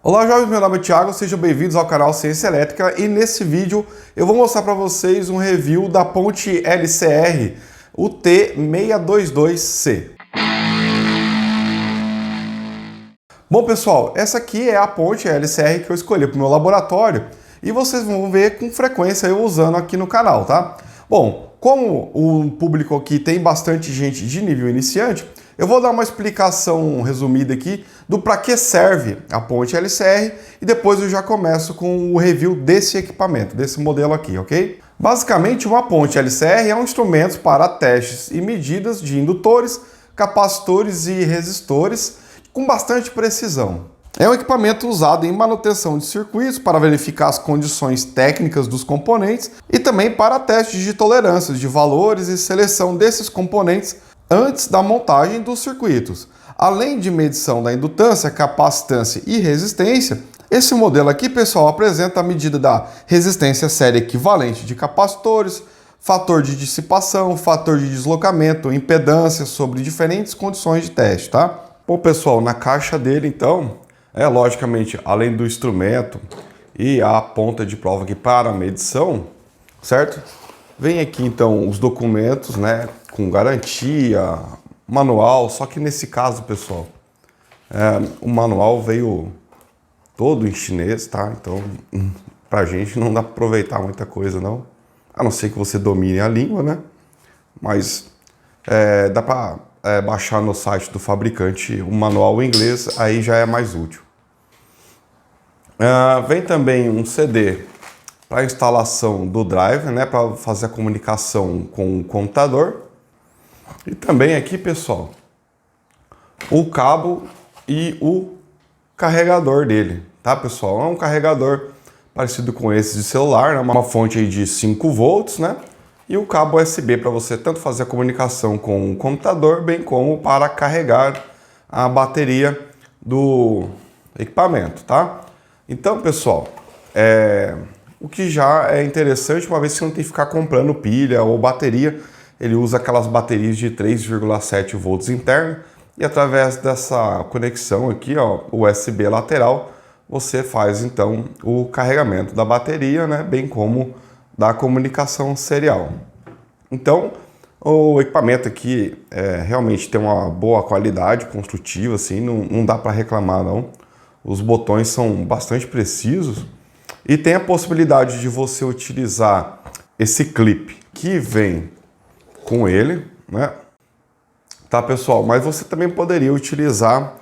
Olá jovens, meu nome é Thiago, sejam bem-vindos ao canal Ciência Elétrica e nesse vídeo eu vou mostrar para vocês um review da ponte LCR UT622C. Bom pessoal, essa aqui é a ponte LCR que eu escolhi para o meu laboratório e vocês vão ver com frequência eu usando aqui no canal, tá? Bom, como o público aqui tem bastante gente de nível iniciante, eu vou dar uma explicação resumida aqui do para que serve a ponte LCR e depois eu já começo com o review desse equipamento, desse modelo aqui, ok? Basicamente, uma ponte LCR é um instrumento para testes e medidas de indutores, capacitores e resistores com bastante precisão. É um equipamento usado em manutenção de circuitos para verificar as condições técnicas dos componentes e também para testes de tolerâncias de valores e seleção desses componentes antes da montagem dos circuitos. Além de medição da indutância, capacitância e resistência, esse modelo aqui, pessoal, apresenta a medida da resistência série equivalente de capacitores, fator de dissipação, fator de deslocamento, impedância sobre diferentes condições de teste, tá? Bom, pessoal, na caixa dele, então, logicamente, além do instrumento e a ponta de prova aqui para a medição, certo? Vem aqui, então, os documentos, né, com garantia, manual, só que nesse caso, pessoal, o manual veio todo em chinês, tá? Então, pra gente não dá para aproveitar muita coisa, não. A não ser que você domine a língua, né? Mas dá para baixar no site do fabricante o manual em inglês, aí já é mais útil. Vem também um CD para instalação do driver, né? Para fazer a comunicação com o computador. E também aqui, pessoal, o cabo e o carregador dele, tá, pessoal? É um carregador parecido com esse de celular, né? Uma fonte aí de 5 volts, né? E o cabo USB para você tanto fazer a comunicação com o computador, bem como para carregar a bateria do equipamento, tá? Então, pessoal, o que já é interessante, uma vez que você não tem que ficar comprando pilha ou bateria, ele usa aquelas baterias de 3,7 volts interno e através dessa conexão aqui, ó, USB lateral, você faz então o carregamento da bateria, né, bem como da comunicação serial. Então, o equipamento aqui realmente tem uma boa qualidade construtiva, assim, não dá para reclamar não. Os botões são bastante precisos e tem a possibilidade de você utilizar esse clipe que vem com ele, né? Tá, pessoal? Mas você também poderia utilizar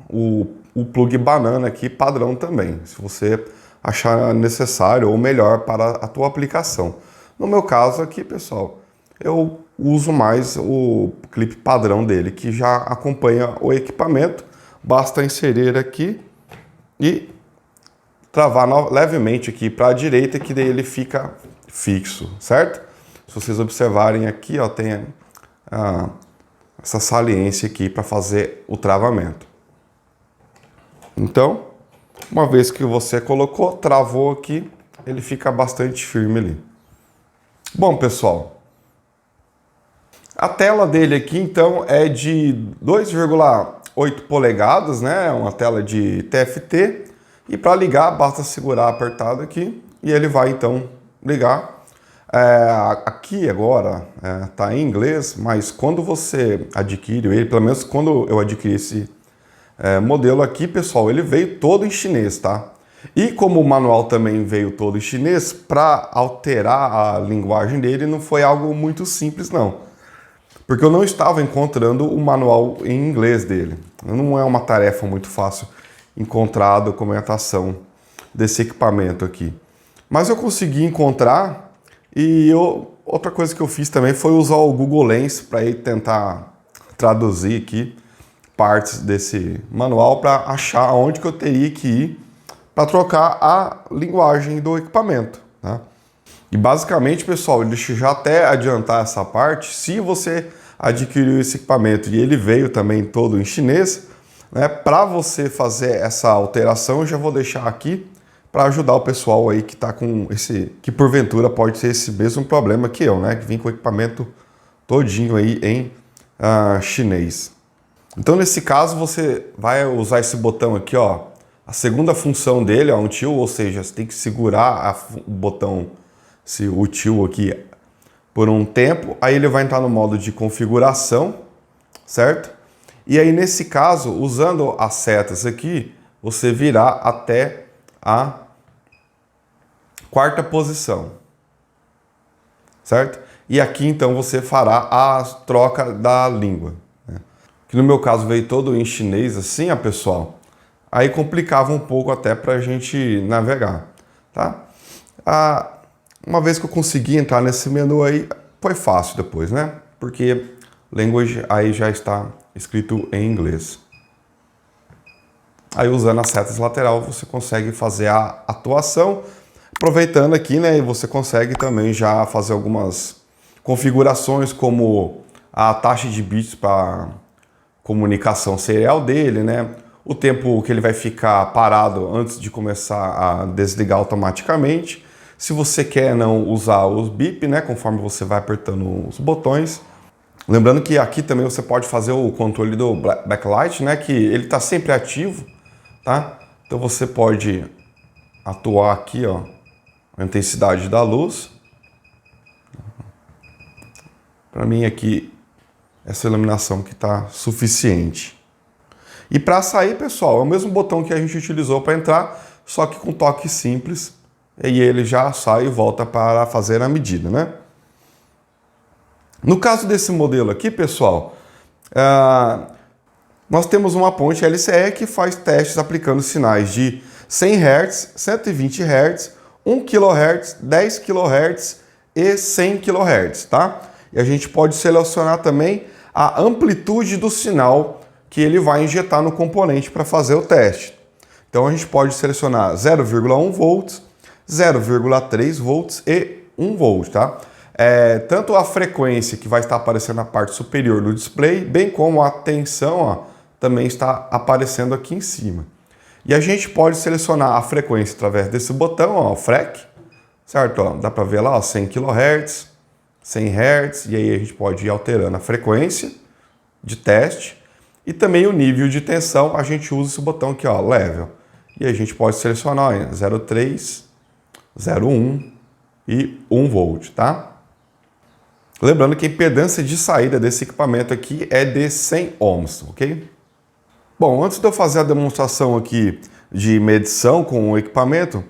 o plug banana aqui padrão também, se você achar necessário ou melhor para a tua aplicação. No meu caso aqui, pessoal, eu uso mais o clipe padrão dele, que já acompanha o equipamento. Basta inserir aqui e travar levemente aqui para a direita, que daí ele fica fixo, certo? Se vocês observarem aqui, ó, tem essa saliência aqui para fazer o travamento. Então, uma vez que você colocou, travou aqui, ele fica bastante firme ali. Bom, pessoal, a tela dele aqui, então, é de 2,8 polegadas, né? Uma tela de TFT. E para ligar, basta segurar apertado aqui e ele vai, então, ligar. Aqui agora tá em inglês, mas quando você adquire ele, pelo menos quando eu adquiri esse modelo aqui, pessoal, ele veio todo em chinês, tá? E como o manual também veio todo em chinês, para alterar a linguagem dele não foi algo muito simples, não. Porque eu não estava encontrando o manual em inglês dele. Não é uma tarefa muito fácil encontrar a documentação desse equipamento aqui. Mas eu consegui encontrar. E outra coisa que eu fiz também foi usar o Google Lens para tentar traduzir aqui partes desse manual para achar onde que eu teria que ir para trocar a linguagem do equipamento, tá? E basicamente, pessoal, deixa eu já até adiantar essa parte, se você adquiriu esse equipamento e ele veio também todo em chinês, né, para você fazer essa alteração, eu já vou deixar aqui para ajudar o pessoal aí que está com que porventura pode ter esse mesmo problema que eu, né? Que vem com o equipamento todinho aí em chinês. Então nesse caso você vai usar esse botão aqui, ó, A segunda função dele é um tilt, ou seja, você tem que segurar o botão, o tilt aqui, por um tempo. Aí ele vai entrar no modo de configuração, certo? E aí nesse caso, usando as setas aqui, você virá até a quarta posição, certo? E aqui então você fará a troca da língua, né? Que no meu caso veio todo em chinês assim, pessoal. Aí complicava um pouco até para a gente navegar, tá? Uma vez que eu consegui entrar nesse menu aí, foi fácil depois, né? Porque language aí já está escrito em inglês. Aí usando as setas lateral você consegue fazer a atuação. Aproveitando aqui, né? Você consegue também já fazer algumas configurações como a taxa de bits para comunicação serial dele, né? O tempo que ele vai ficar parado antes de começar a desligar automaticamente. Se você quer não usar os bip, né, conforme você vai apertando os botões. Lembrando que aqui também você pode fazer o controle do backlight, né, que ele está sempre ativo, tá? Então você pode atuar aqui, ó, a intensidade da luz. Para mim aqui essa iluminação que está suficiente. E para sair, pessoal, é o mesmo botão que a gente utilizou para entrar, só que com toque simples, e ele já sai e volta para fazer a medida, né? No caso desse modelo aqui, pessoal, nós temos uma ponte LCE que faz testes aplicando sinais de 100 Hz, 120 Hz, 1 kHz, 10 kHz e 100 kHz, tá? E a gente pode selecionar também a amplitude do sinal que ele vai injetar no componente para fazer o teste. Então a gente pode selecionar 0,1 volts, 0,3 volts e 1 volt, tá? Tanto a frequência que vai estar aparecendo na parte superior do display, bem como a tensão, ó, também está aparecendo aqui em cima. E a gente pode selecionar a frequência através desse botão, ó, o FREQ, certo? Ó, dá para ver lá, ó, 100 kHz, 100 Hz, e aí a gente pode ir alterando a frequência de teste. E também o nível de tensão, a gente usa esse botão aqui, ó, Level. E a gente pode selecionar 0,3, 0,1 e 1 volt, tá? Lembrando que a impedância de saída desse equipamento aqui é de 100 ohms, ok? Bom, antes de eu fazer a demonstração aqui de medição com o equipamento,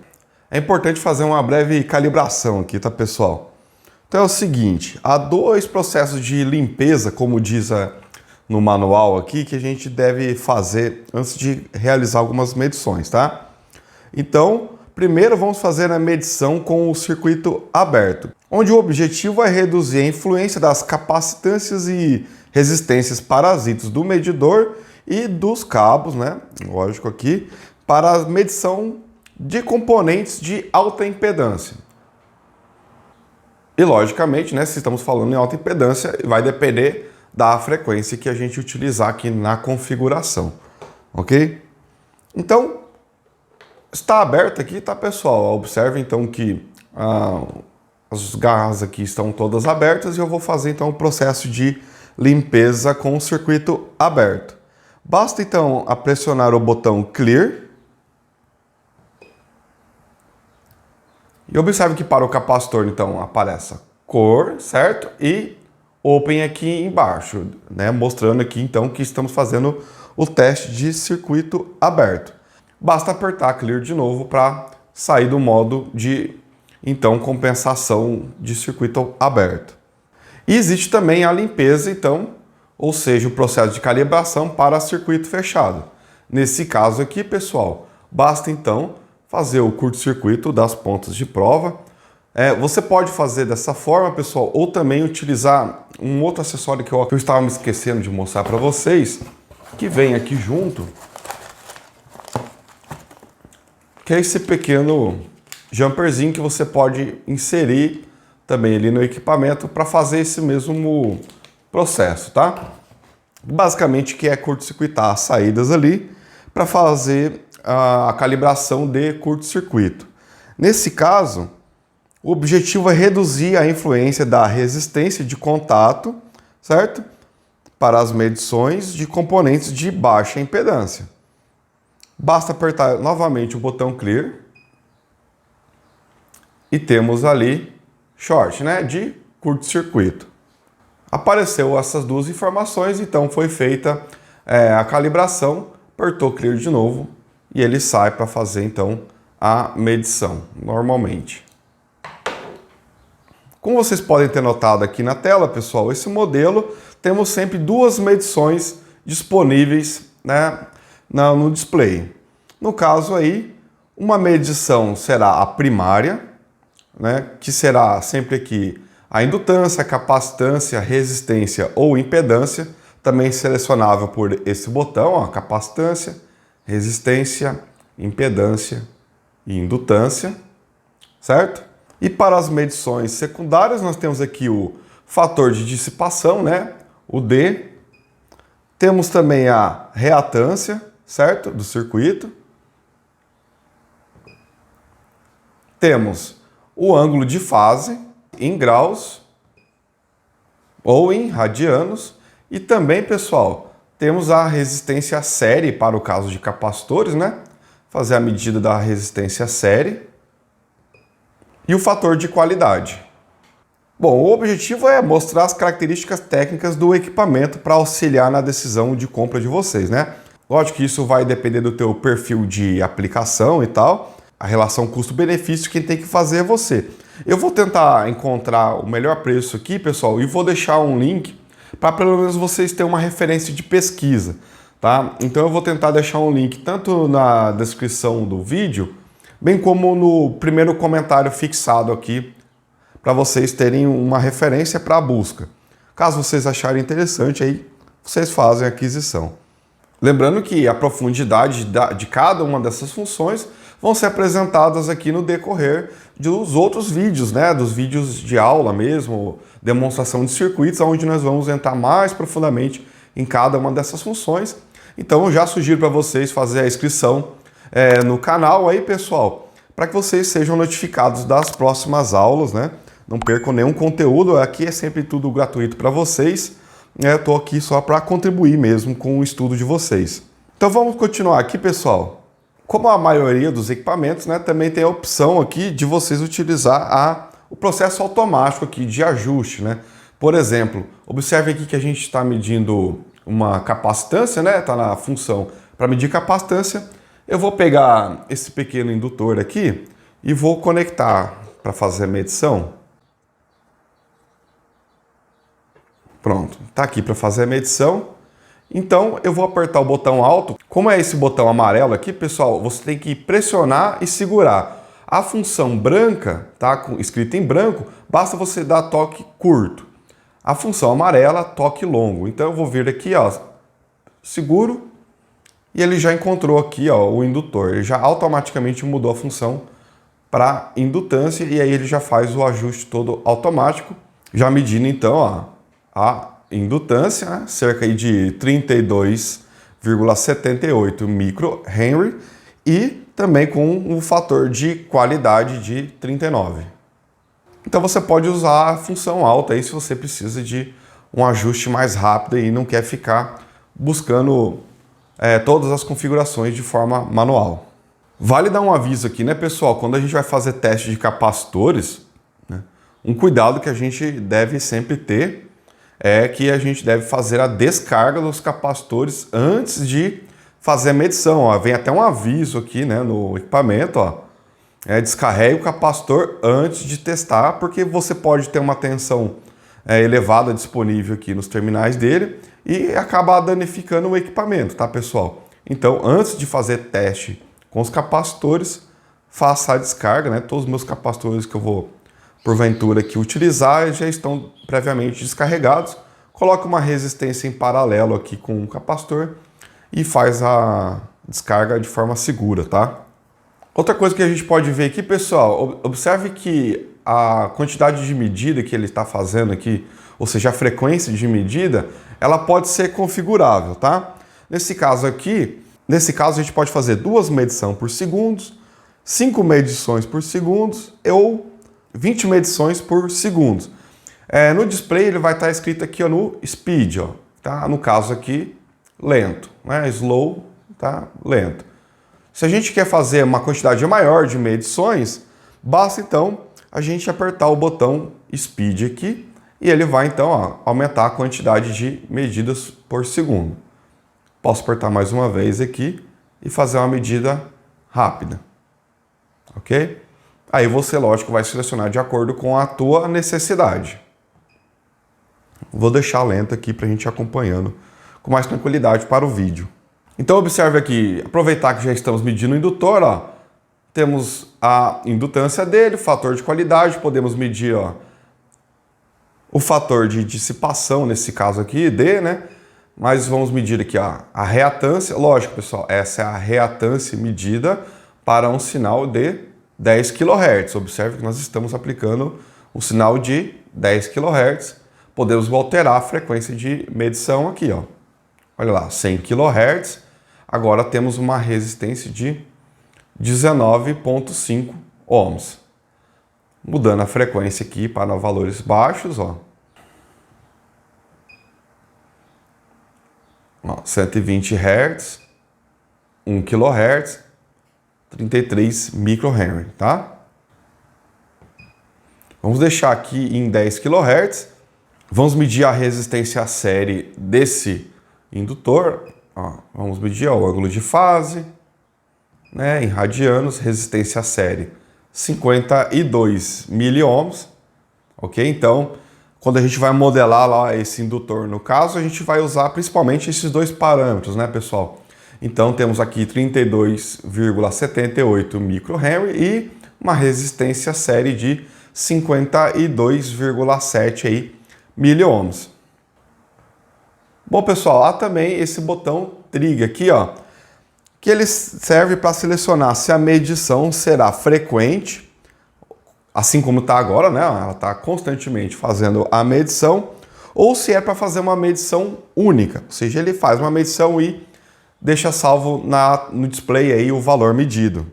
é importante fazer uma breve calibração aqui, tá, pessoal? Então é o seguinte, há dois processos de limpeza, como diz no manual aqui, que a gente deve fazer antes de realizar algumas medições, tá? Então, primeiro vamos fazer a medição com o circuito aberto, onde o objetivo é reduzir a influência das capacitâncias e resistências parasitas do medidor e dos cabos, né? Lógico aqui, para a medição de componentes de alta impedância. E logicamente, né, se estamos falando em alta impedância, vai depender da frequência que a gente utilizar aqui na configuração, ok? Então, está aberto aqui, tá, pessoal? Observe então que as garras aqui estão todas abertas e eu vou fazer então o processo de limpeza com o circuito aberto. Basta então pressionar o botão Clear. E observe que para o capacitor então aparece a cor, certo? E Open aqui embaixo, né? Mostrando aqui então que estamos fazendo o teste de circuito aberto. Basta apertar Clear de novo para sair do modo de então compensação de circuito aberto. E existe também a limpeza então, ou seja, o processo de calibração para circuito fechado. Nesse caso aqui, pessoal, basta então fazer o curto-circuito das pontas de prova. Você pode fazer dessa forma, pessoal, ou também utilizar um outro acessório que eu estava me esquecendo de mostrar para vocês, que vem aqui junto, que é esse pequeno jumperzinho que você pode inserir também ali no equipamento para fazer esse mesmo processo, tá? Basicamente que é curto-circuitar as saídas ali para fazer a calibração de curto-circuito. Nesse caso, o objetivo é reduzir a influência da resistência de contato, certo? Para as medições de componentes de baixa impedância. Basta apertar novamente o botão Clear e temos ali Short, né, de curto-circuito. Apareceu essas duas informações, então foi feita a calibração, apertou Clear de novo e ele sai para fazer então a medição normalmente. Como vocês podem ter notado aqui na tela, pessoal, esse modelo temos sempre duas medições disponíveis, né, no display. No caso aí, uma medição será a primária, né, que será sempre aqui a indutância, a capacitância, resistência ou impedância, também selecionável por esse botão, ó, capacitância, resistência, impedância e indutância, certo? E para as medições secundárias, nós temos aqui o fator de dissipação, né, o D. Temos também a reatância, certo, do circuito. Temos o ângulo de fase em graus ou em radianos. E também, pessoal, temos a resistência série para o caso de capacitores, né? Fazer a medida da resistência série. E o fator de qualidade. Bom, o objetivo é mostrar as características técnicas do equipamento para auxiliar na decisão de compra de vocês, né? Lógico que isso vai depender do teu perfil de aplicação e tal. A relação custo-benefício, quem tem que fazer é você. Eu vou tentar encontrar o melhor preço aqui, pessoal, e vou deixar um link para pelo menos vocês terem uma referência de pesquisa, tá? Então eu vou tentar deixar um link tanto na descrição do vídeo, bem como no primeiro comentário fixado aqui, para vocês terem uma referência para a busca. Caso vocês acharem interessante, aí vocês fazem a aquisição. Lembrando que a profundidade de cada uma dessas funções vão ser apresentadas aqui no decorrer dos outros vídeos, né? Dos vídeos de aula mesmo, demonstração de circuitos, onde nós vamos entrar mais profundamente em cada uma dessas funções. Então eu já sugiro para vocês fazer a inscrição no canal aí, pessoal, para que vocês sejam notificados das próximas aulas, né? Não percam nenhum conteúdo, aqui é sempre tudo gratuito para vocês. Eu estou aqui só para contribuir mesmo com o estudo de vocês. Então vamos continuar aqui, pessoal. Como a maioria dos equipamentos, né, também tem a opção aqui de vocês utilizar o processo automático aqui de ajuste, né? Por exemplo, observe aqui que a gente está medindo uma capacitância, né? Está na função para medir capacitância. Eu vou pegar esse pequeno indutor aqui e vou conectar para fazer a medição. Pronto, está aqui para fazer a medição. Então eu vou apertar o botão alto. Como é esse botão amarelo aqui, pessoal, você tem que pressionar e segurar. A função branca, tá, escrita em branco, basta você dar toque curto. A função amarela, toque longo. Então eu vou vir aqui, ó, seguro, e ele já encontrou aqui, ó, o indutor. Ele já automaticamente mudou a função para indutância e aí ele já faz o ajuste todo automático, já medindo então, ó, a indutância, né, cerca de 32,78 microhenry e também com o fator de qualidade de 39. Então você pode usar a função alta aí se você precisa de um ajuste mais rápido e não quer ficar buscando todas as configurações de forma manual. Vale dar um aviso aqui, né, pessoal? Quando a gente vai fazer teste de capacitores, né, um cuidado que a gente deve sempre ter é que a gente deve fazer a descarga dos capacitores antes de fazer a medição. Ó, vem até um aviso aqui, né, no equipamento, ó, descarregue o capacitor antes de testar, porque você pode ter uma tensão elevada disponível aqui nos terminais dele e acabar danificando o equipamento, tá, pessoal? Então, antes de fazer teste com os capacitores, faça a descarga, né? Todos os meus capacitores que eu vou, porventura, aqui utilizar já estão previamente descarregados. Coloque uma resistência em paralelo aqui com o capacitor e faz a descarga de forma segura, tá? Outra coisa que a gente pode ver aqui, pessoal, observe que a quantidade de medida que ele está fazendo aqui, ou seja, a frequência de medida, ela pode ser configurável, tá? Nesse caso aqui, a gente pode fazer 2 medições por segundo, 5 medições por segundo ou 20 medições por segundo. No display ele vai estar escrito aqui, ó, no speed, ó, tá? No caso aqui, lento, né? Slow, tá? Lento. Se a gente quer fazer uma quantidade maior de medições, basta então a gente apertar o botão Speed aqui e ele vai então aumentar a quantidade de medidas por segundo. Posso apertar mais uma vez aqui e fazer uma medida rápida, ok? Aí você, lógico, vai selecionar de acordo com a tua necessidade. Vou deixar lento aqui para a gente ir acompanhando com mais tranquilidade para o vídeo. Então observe aqui, aproveitar que já estamos medindo o indutor, ó, temos a indutância dele, o fator de qualidade, podemos medir ó, o fator de dissipação, nesse caso aqui, D, né? Mas vamos medir aqui ó, a reatância, lógico pessoal, essa é a reatância medida para um sinal de 10 kHz. Observe que nós estamos aplicando um sinal de 10 kHz. Podemos alterar a frequência de medição aqui, ó. Olha lá, 100 kHz. Agora temos uma resistência de 19,5 ohms. Mudando a frequência aqui para valores baixos, ó. 120 Hz, 1 kHz, 33 microhenry, tá? Vamos deixar aqui em 10 kHz. Vamos medir a resistência série desse indutor. Ó, vamos medir ó, o ângulo de fase, né, em radianos, resistência série 52 miliohms, ok? Então, quando a gente vai modelar lá esse indutor, no caso, a gente vai usar principalmente esses dois parâmetros, né, pessoal? Então, temos aqui 32,78 microhenry e uma resistência série de 52,7 aí, miliohms. Bom, pessoal, há também esse botão Trig aqui, ó, que ele serve para selecionar se a medição será frequente, assim como está agora, né? Ela está constantemente fazendo a medição, ou se é para fazer uma medição única, ou seja, ele faz uma medição e deixa salvo no display aí o valor medido.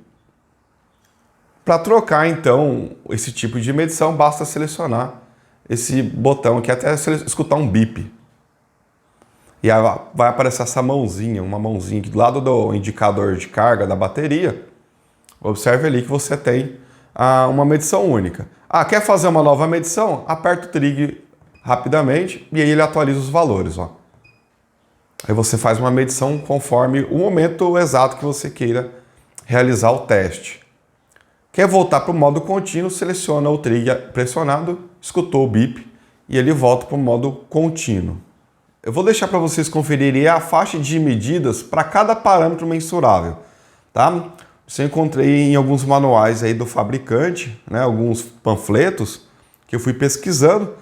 Para trocar, então, esse tipo de medição, basta selecionar esse botão aqui até escutar um bip. E aí vai aparecer essa mãozinha, uma mãozinha aqui do lado do indicador de carga da bateria. Observe ali que você tem uma medição única. Quer fazer uma nova medição? Aperta o Trig rapidamente e aí ele atualiza os valores, ó. Aí você faz uma medição conforme o momento exato que você queira realizar o teste. Quer voltar para o modo contínuo, seleciona o Trig pressionado, escutou o bip e ele volta para o modo contínuo. Eu vou deixar para vocês conferirem a faixa de medidas para cada parâmetro mensurável, tá? Isso eu encontrei em alguns manuais aí do fabricante, né? Alguns panfletos que eu fui pesquisando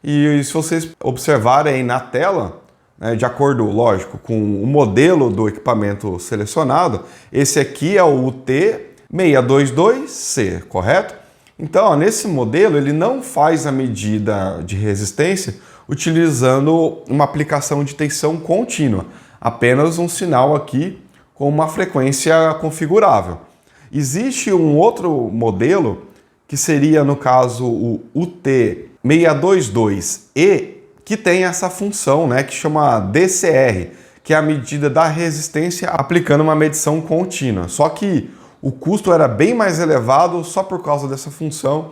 e se vocês observarem aí na tela, né, de acordo, lógico, com o modelo do equipamento selecionado, esse aqui é o UT622C, correto? Então, ó, nesse modelo ele não faz a medida de resistência utilizando uma aplicação de tensão contínua, apenas um sinal aqui com uma frequência configurável. Existe um outro modelo que seria, no caso, o UT622E, que tem essa função, né, que chama DCR, que é a medida da resistência aplicando uma medição contínua. Só que o custo era bem mais elevado só por causa dessa função.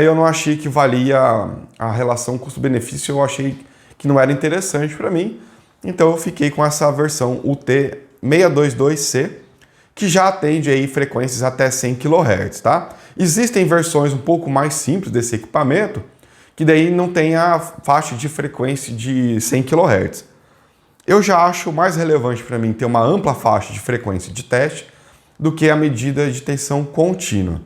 Eu não achei que valia a relação custo-benefício, eu achei que não era interessante para mim. Então eu fiquei com essa versão UT622C, que já atende aí frequências até 100 kHz, tá? Existem versões um pouco mais simples desse equipamento, que daí não tem a faixa de frequência de 100 kHz. Eu já acho mais relevante para mim ter uma ampla faixa de frequência de teste do que a medida de tensão contínua.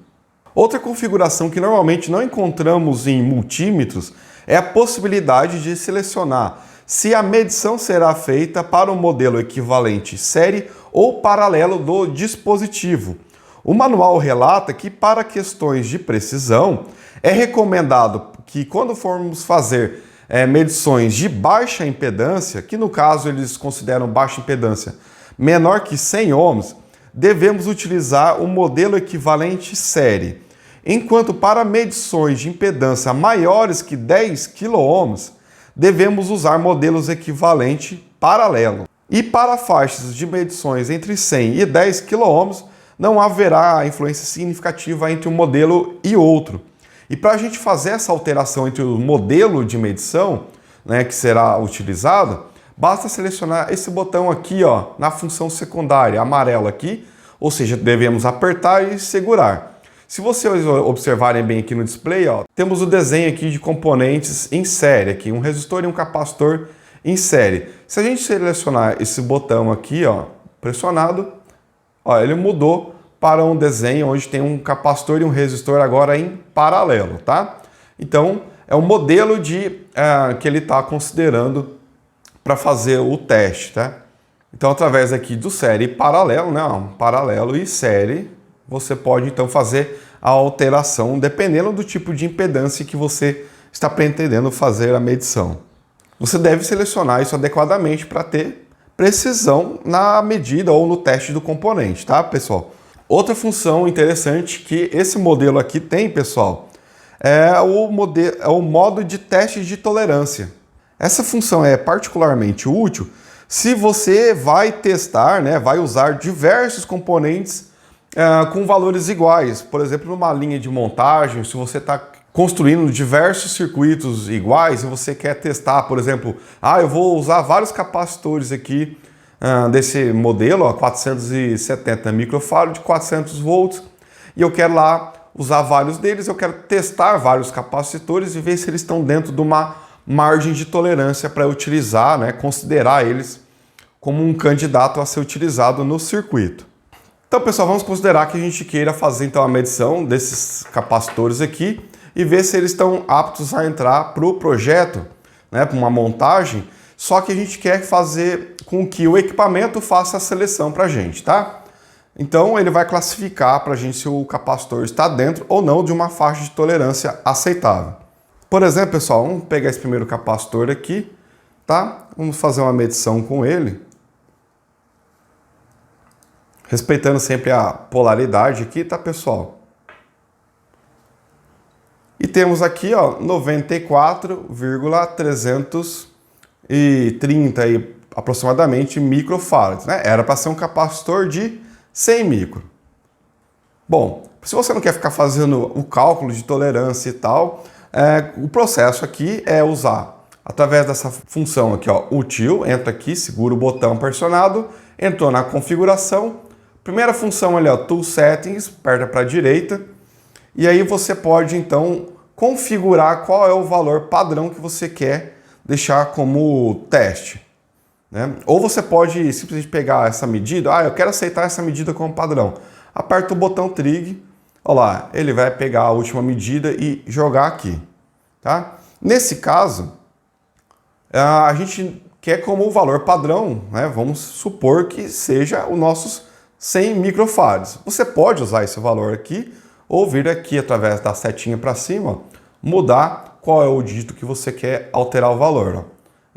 Outra configuração que normalmente não encontramos em multímetros é a possibilidade de selecionar se a medição será feita para um modelo equivalente série ou paralelo do dispositivo. O manual relata que, para questões de precisão, é recomendado que, quando formos fazer medições de baixa impedância, que no caso eles consideram baixa impedância menor que 100 ohms, devemos utilizar o modelo equivalente série, enquanto para medições de impedância maiores que 10 kΩ, devemos usar modelos equivalente paralelo. E para faixas de medições entre 100 e 10 km, não haverá influência significativa entre um modelo e outro. E para a gente fazer essa alteração entre o modelo de medição, né, que será utilizado, basta selecionar esse botão aqui, ó, na função secundária, amarelo aqui, ou seja, devemos apertar e segurar. Se vocês observarem bem aqui no display, ó, temos o desenho aqui de componentes em série, aqui, um resistor e um capacitor em série. Se a gente selecionar esse botão aqui, ó, pressionado, ó, ele mudou para um desenho onde tem um capacitor e um resistor agora em paralelo, tá? Então, é o modelo que ele está considerando para fazer o teste, tá? Então, através aqui do série e paralelo, né? Paralelo e série, você pode então fazer a alteração dependendo do tipo de impedância que você está pretendendo fazer a medição. Você deve selecionar isso adequadamente para ter precisão na medida ou no teste do componente, tá, pessoal? Outra função interessante que esse modelo aqui tem, pessoal, é o modo de teste de tolerância. Essa função é particularmente útil se você vai testar, né, vai usar diversos componentes com valores iguais. Por exemplo, numa linha de montagem, se você está construindo diversos circuitos iguais e você quer testar, por exemplo, eu vou usar vários capacitores aqui desse modelo, ó, 470 microfarad de 400 volts, e eu quero lá usar vários deles, eu quero testar vários capacitores e ver se eles estão dentro de uma margem de tolerância para utilizar, né, considerar eles como um candidato a ser utilizado no circuito. Então, pessoal, vamos considerar que a gente queira fazer então a medição desses capacitores aqui e ver se eles estão aptos a entrar para o projeto, né, para uma montagem, só que a gente quer fazer com que o equipamento faça a seleção para a gente, tá? Então ele vai classificar para a gente se o capacitor está dentro ou não de uma faixa de tolerância aceitável. Por exemplo, pessoal, vamos pegar esse primeiro capacitor aqui, tá? Vamos fazer uma medição com ele, respeitando sempre a polaridade aqui, tá, pessoal? E temos aqui, ó, 94,330 aproximadamente microfarads, né? Era para ser um capacitor de 100 micro. Bom, se você não quer ficar fazendo o cálculo de tolerância e tal, o processo aqui é usar, através dessa função aqui, ó, util, entra aqui, segura o botão pressionado, entrou na configuração, primeira função ali, ó, Tool Settings, aperta para a direita, e aí você pode então configurar qual é o valor padrão que você quer deixar como teste, né? Ou você pode simplesmente pegar essa medida, eu quero aceitar essa medida como padrão. Aperta o botão Trig, olha lá, ele vai pegar a última medida e jogar aqui, tá? Nesse caso, a gente quer como valor padrão, né? Vamos supor que seja os nossos 100 microfarads. Você pode usar esse valor aqui ou vir aqui através da setinha para cima, mudar qual é o dígito que você quer alterar o valor, ó.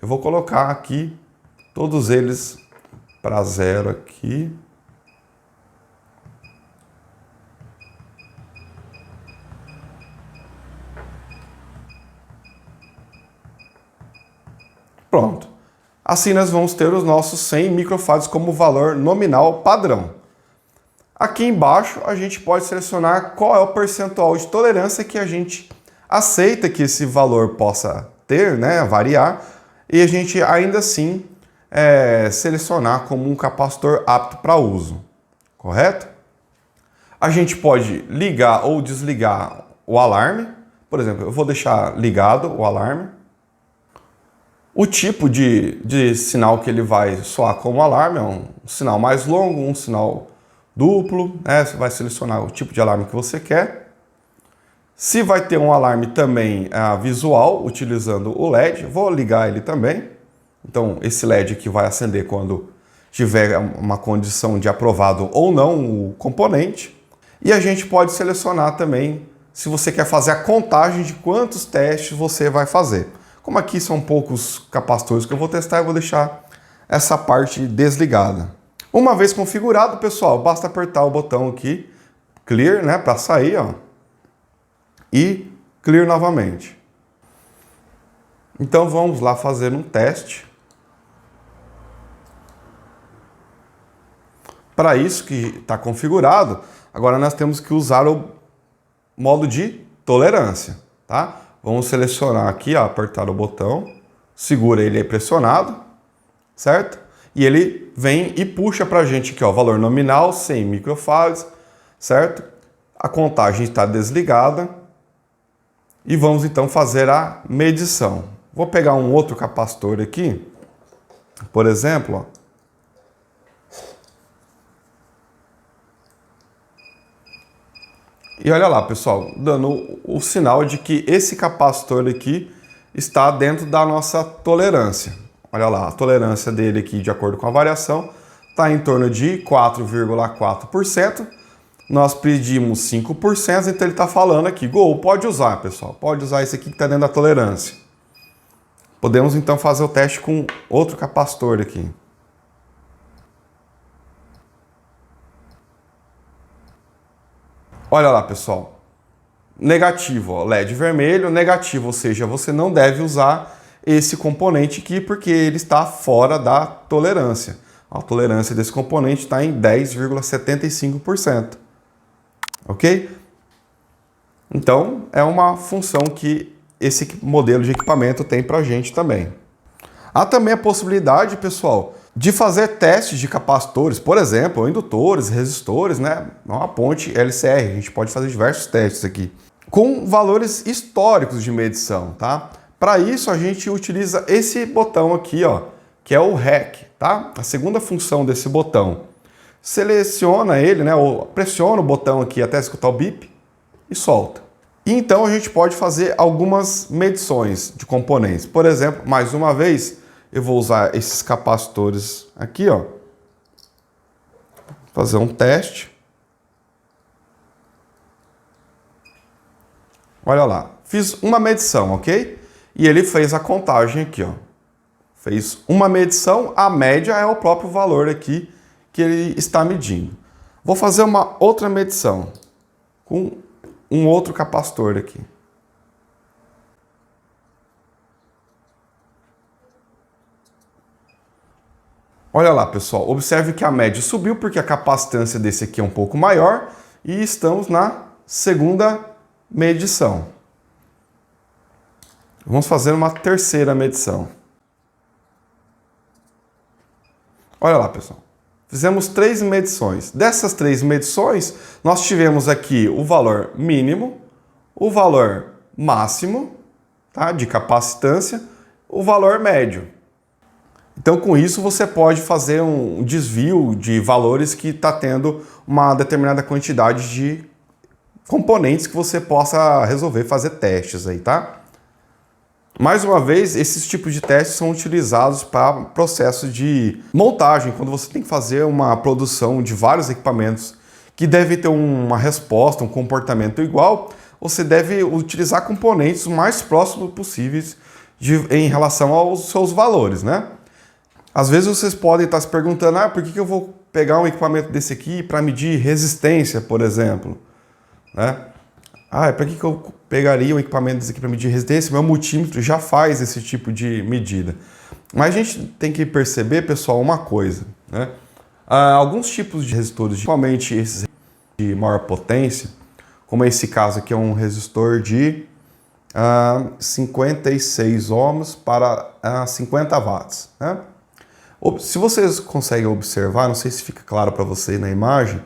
Eu vou colocar aqui todos eles para 0 aqui. Pronto. Assim nós vamos ter os nossos 100 microfarads como valor nominal padrão. Aqui embaixo a gente pode selecionar qual é o percentual de tolerância que a gente aceita que esse valor possa ter, né, variar, e a gente ainda assim selecionar como um capacitor apto para uso, correto? A gente pode ligar ou desligar o alarme, por exemplo, eu vou deixar ligado o alarme. O tipo de sinal que ele vai soar como alarme é um sinal mais longo, um sinal duplo, né? Você vai selecionar o tipo de alarme que você quer. Se vai ter um alarme também visual, utilizando o LED, vou ligar ele também. Então, esse LED aqui vai acender quando tiver uma condição de aprovado ou não o componente. E a gente pode selecionar também se você quer fazer a contagem de quantos testes você vai fazer. Como aqui são poucos capacitores que eu vou testar, eu vou deixar essa parte desligada. Uma vez configurado, pessoal, basta apertar o botão aqui, Clear, né, para sair, ó, e Clear novamente. Então vamos lá fazer um teste. Para isso que está configurado, agora nós temos que usar o modo de tolerância, tá? Vamos selecionar aqui, ó, apertar o botão, segura ele aí pressionado, certo? E ele vem e puxa para a gente aqui, ó, valor nominal, 100 microfarads, certo? A contagem está desligada e vamos então fazer a medição. Vou pegar um outro capacitor aqui, por exemplo, ó. E olha lá, pessoal, dando o sinal de que esse capacitor aqui está dentro da nossa tolerância. Olha lá, a tolerância dele aqui, de acordo com a variação, está em torno de 4,4%. Nós pedimos 5%, então ele está falando aqui, Gol, pode usar, pessoal, pode usar esse aqui que está dentro da tolerância. Podemos então fazer o teste com outro capacitor aqui. Olha lá, pessoal, negativo, ó, LED vermelho, negativo, ou seja, você não deve usar esse componente aqui porque ele está fora da tolerância. A tolerância desse componente está em 10,75%. Ok? Então, é uma função que esse modelo de equipamento tem para a gente também. Há também a possibilidade, pessoal, de fazer testes de capacitores, por exemplo, indutores, resistores, né? Uma ponte LCR, a gente pode fazer diversos testes aqui, com valores históricos de medição, tá? Para isso, a gente utiliza esse botão aqui, ó, que é o REC, tá? A segunda função desse botão. Seleciona ele, né, ou pressiona o botão aqui até escutar o bip e solta. E então a gente pode fazer algumas medições de componentes. Por exemplo, mais uma vez, eu vou usar esses capacitores aqui, ó. Fazer um teste. Olha lá, fiz uma medição, ok? E ele fez a contagem aqui, ó. Fez uma medição, a média é o próprio valor aqui que ele está medindo. Vou fazer uma outra medição com um outro capacitor aqui. Olha lá, pessoal, observe que a média subiu porque a capacitância desse aqui é um pouco maior e estamos na segunda medição. Vamos fazer uma terceira medição. Olha lá, pessoal. Fizemos 3 medições. Dessas 3 medições, nós tivemos aqui o valor mínimo, o valor máximo, tá, de capacitância, o valor médio. Então, com isso, você pode fazer um desvio de valores que está tendo uma determinada quantidade de componentes que você possa resolver fazer testes aí, tá? Mais uma vez, esses tipos de testes são utilizados para processos de montagem, quando você tem que fazer uma produção de vários equipamentos que devem ter uma resposta, um comportamento igual, você deve utilizar componentes o mais próximos possíveis em relação aos seus valores, né? Às vezes vocês podem estar se perguntando, por que eu vou pegar um equipamento desse aqui para medir resistência, por exemplo, né? Para que eu pegaria um equipamento desse aqui para medir resistência? Meu multímetro já faz esse tipo de medida. Mas a gente tem que perceber, pessoal, uma coisa, né? Alguns tipos de resistores, principalmente esses de maior potência, como esse caso aqui é um resistor de 56 ohms para 50 watts, né? Se vocês conseguem observar, não sei se fica claro para você na imagem,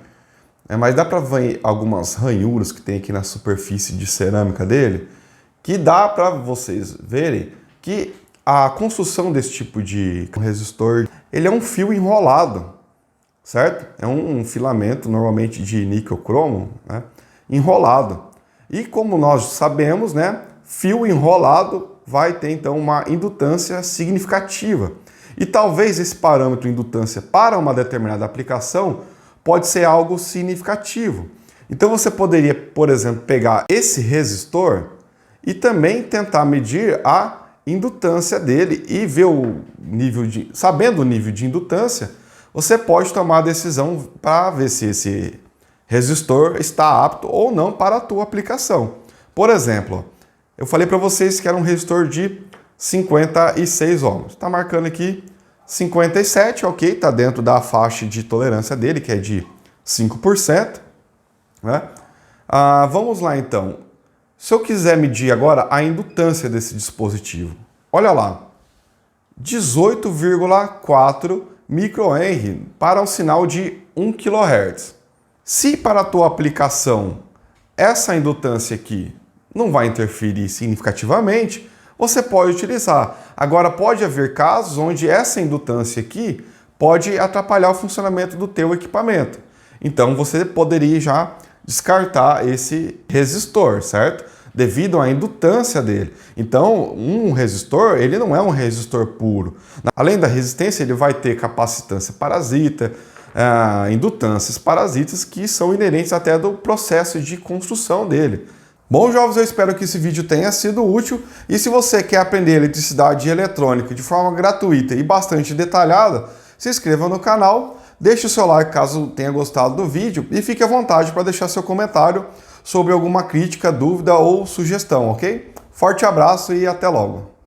mas dá para ver algumas ranhuras que tem aqui na superfície de cerâmica dele, que dá para vocês verem que a construção desse tipo de resistor, ele é um fio enrolado, certo? É um filamento normalmente de níquel cromo, né, enrolado. E como nós sabemos, né, fio enrolado vai ter então uma indutância significativa. E talvez esse parâmetro indutância para uma determinada aplicação pode ser algo significativo. Então você poderia, por exemplo, pegar esse resistor e também tentar medir a indutância dele e ver o nível de... Sabendo o nível de indutância, você pode tomar a decisão para ver se esse resistor está apto ou não para a tua aplicação. Por exemplo, eu falei para vocês que era um resistor de 56 ohms. Está marcando aqui 57, ok, está dentro da faixa de tolerância dele, que é de 5%. Né? Vamos lá então. Se eu quiser medir agora a indutância desse dispositivo, olha lá, 18,4 microhenry para um sinal de 1 kHz. Se para a tua aplicação essa indutância aqui não vai interferir significativamente, você pode utilizar. Agora, pode haver casos onde essa indutância aqui pode atrapalhar o funcionamento do teu equipamento. Então, você poderia já descartar esse resistor, certo? Devido à indutância dele. Então, um resistor, ele não é um resistor puro. Além da resistência, ele vai ter capacitância parasita, indutâncias parasitas que são inerentes até do processo de construção dele. Bom, jovens, eu espero que esse vídeo tenha sido útil e se você quer aprender eletricidade e eletrônica de forma gratuita e bastante detalhada, se inscreva no canal, deixe o seu like caso tenha gostado do vídeo e fique à vontade para deixar seu comentário sobre alguma crítica, dúvida ou sugestão, ok? Forte abraço e até logo!